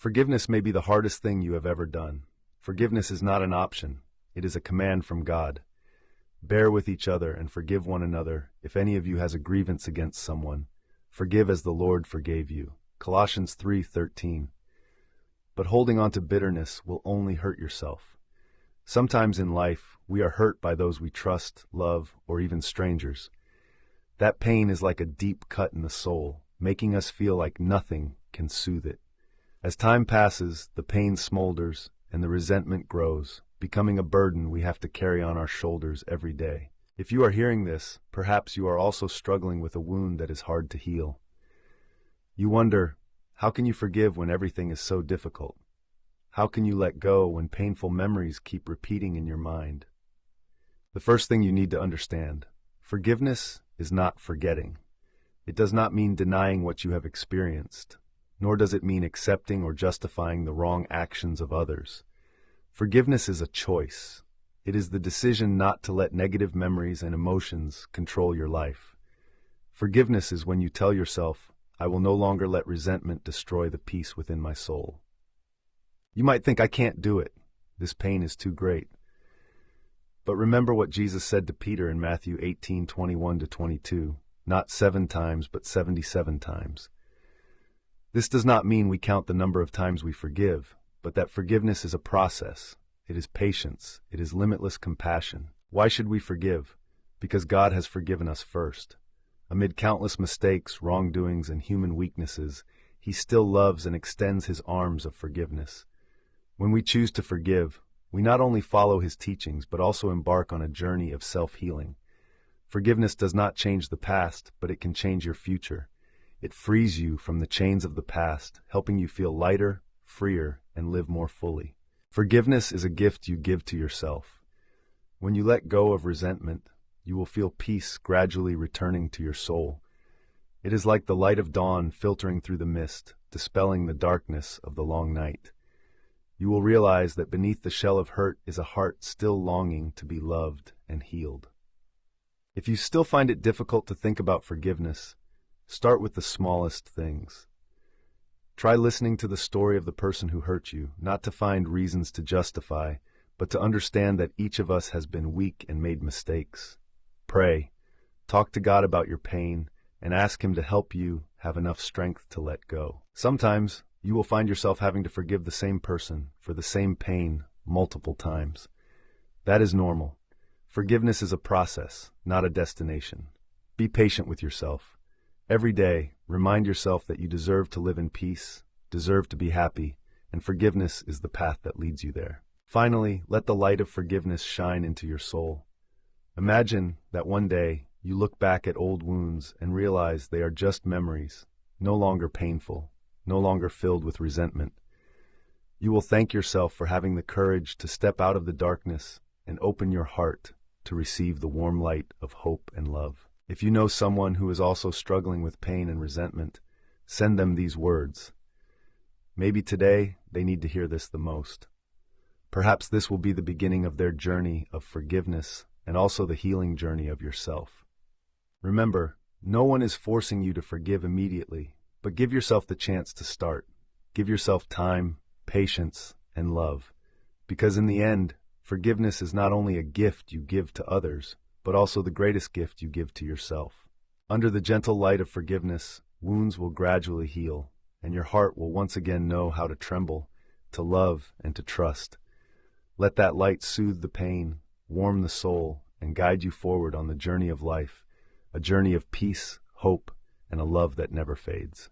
Forgiveness may be the hardest thing you have ever done. Forgiveness is not an option. It is a command from God. Bear with each other and forgive one another. If any of you has a grievance against someone, forgive as the Lord forgave you. Colossians 3:13. But holding on to bitterness will only hurt yourself. Sometimes in life, we are hurt by those we trust, love, or even strangers. That pain is like a deep cut in the soul, making us feel like nothing can soothe it. As time passes, the pain smolders and the resentment grows, becoming a burden we have to carry on our shoulders every day. If you are hearing this, perhaps you are also struggling with a wound that is hard to heal. You wonder, how can you forgive when everything is so difficult? How can you let go when painful memories keep repeating in your mind? The first thing you need to understand, forgiveness is not forgetting. It does not mean denying what you have experienced, nor does it mean accepting or justifying the wrong actions of others. Forgiveness is a choice. It is the decision not to let negative memories and emotions control your life. Forgiveness is when you tell yourself, I will no longer let resentment destroy the peace within my soul. You might think, I can't do it. This pain is too great. But remember what Jesus said to Peter in Matthew 18:21-22, not 7 times, but 77 times. This does not mean we count the number of times we forgive, but that forgiveness is a process. It is patience. It is limitless compassion. Why should we forgive? Because God has forgiven us first. Amid countless mistakes, wrongdoings, and human weaknesses, He still loves and extends His arms of forgiveness. When we choose to forgive, we not only follow His teachings, but also embark on a journey of self-healing. Forgiveness does not change the past, but it can change your future. It frees you from the chains of the past, helping you feel lighter, freer, and live more fully. Forgiveness is a gift you give to yourself. When you let go of resentment, you will feel peace gradually returning to your soul. It is like the light of dawn filtering through the mist, dispelling the darkness of the long night. You will realize that beneath the shell of hurt is a heart still longing to be loved and healed. If you still find it difficult to think about forgiveness, start with the smallest things. Try listening to the story of the person who hurt you, not to find reasons to justify, but to understand that each of us has been weak and made mistakes. Pray, talk to God about your pain, and ask Him to help you have enough strength to let go. Sometimes, you will find yourself having to forgive the same person for the same pain multiple times. That is normal. Forgiveness is a process, not a destination. Be patient with yourself. Every day, remind yourself that you deserve to live in peace, deserve to be happy, and forgiveness is the path that leads you there. Finally, let the light of forgiveness shine into your soul. Imagine that one day you look back at old wounds and realize they are just memories, no longer painful, no longer filled with resentment. You will thank yourself for having the courage to step out of the darkness and open your heart to receive the warm light of hope and love. If you know someone who is also struggling with pain and resentment, send them these words. Maybe today they need to hear this the most. Perhaps this will be the beginning of their journey of forgiveness and also the healing journey of yourself. Remember, no one is forcing you to forgive immediately, but give yourself the chance to start. Give yourself time, patience, and love. Because in the end, forgiveness is not only a gift you give to others, but also the greatest gift you give to yourself. Under the gentle light of forgiveness, wounds will gradually heal, and your heart will once again know how to tremble, to love, and to trust. Let that light soothe the pain, warm the soul, and guide you forward on the journey of life, a journey of peace, hope, and a love that never fades.